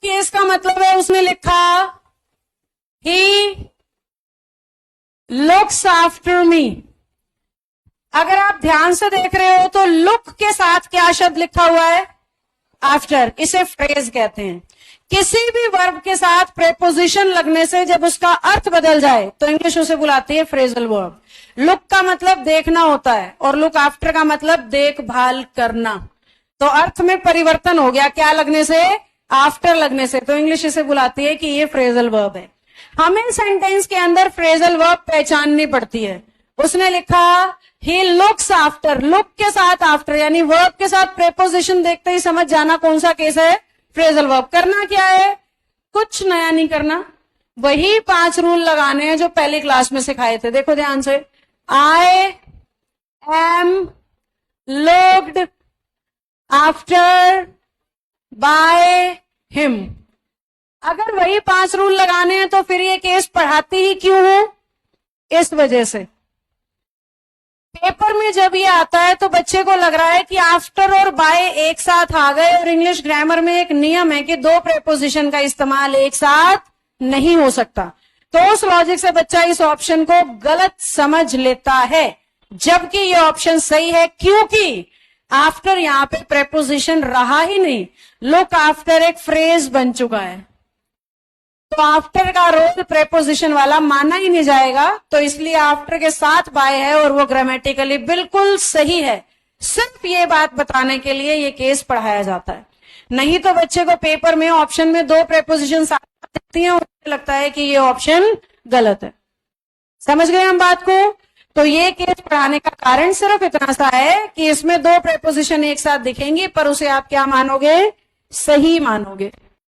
Case का मतलब है उसने लिखा ही लुक्स आफ्टर मी। अगर आप ध्यान से देख रहे हो तो लुक के साथ क्या शब्द लिखा हुआ है? आफ्टर। इसे फ्रेज कहते हैं। किसी भी वर्ब के साथ प्रेपोजिशन लगने से जब उसका अर्थ बदल जाए तो इंग्लिश उसे बुलाती है फ्रेजल वर्ब। लुक का मतलब देखना होता है और लुक आफ्टर का मतलब देखभाल करना। तो अर्थ में परिवर्तन हो गया, क्या लगने से? आफ्टर लगने से। तो इंग्लिश इसे बुलाती है कि ये फ्रेजल वर्ब है। हमें सेंटेंस के अंदर फ्रेजल वर्ब पहचाननी पड़ती है। उसने लिखा ही लुक्स आफ्टर, लुक के साथ आफ्टर यानी वर्ब के साथ प्रेपोजिशन देखते ही समझ जाना कौन सा केस है? Phrasal verb. करना क्या है? कुछ नया नहीं करना, वही 5 रूल लगाने हैं जो पहली क्लास में सिखाए थे। देखो ध्यान से, I am looked after by him. अगर वही 5 रूल लगाने हैं तो फिर ये केस पढ़ाती ही क्यों हूं? इस वजह से पेपर में जब ये आता है तो बच्चे को लग रहा है कि आफ्टर और बाय एक साथ आ गए, और इंग्लिश ग्रामर में एक नियम है कि 2 प्रेपोजिशन का इस्तेमाल एक साथ नहीं हो सकता। तो उस लॉजिक से बच्चा इस ऑप्शन को गलत समझ लेता है, जबकि ये ऑप्शन सही है क्योंकि आफ्टर यहां पे प्रेपोजिशन रहा ही नहीं। लुक आफ्टर एक फ्रेज बन चुका है, तो आफ्टर का रोल प्रेपोजिशन वाला माना ही नहीं जाएगा। तो इसलिए आफ्टर के साथ बाय है और वो ग्रामेटिकली बिल्कुल सही है। सिर्फ ये बात बताने के लिए ये केस पढ़ाया जाता है, नहीं तो बच्चे को पेपर में ऑप्शन में 2 प्रेपोजिशन दिखती हैं और उसे लगता है कि ये ऑप्शन गलत है। समझ गए हम बात को? तो ये केस पढ़ाने का कारण सिर्फ इतना सा है कि इसमें 2 प्रेपोजिशन एक साथ दिखेंगी, पर उसे आप क्या मानोगे? सही मानोगे।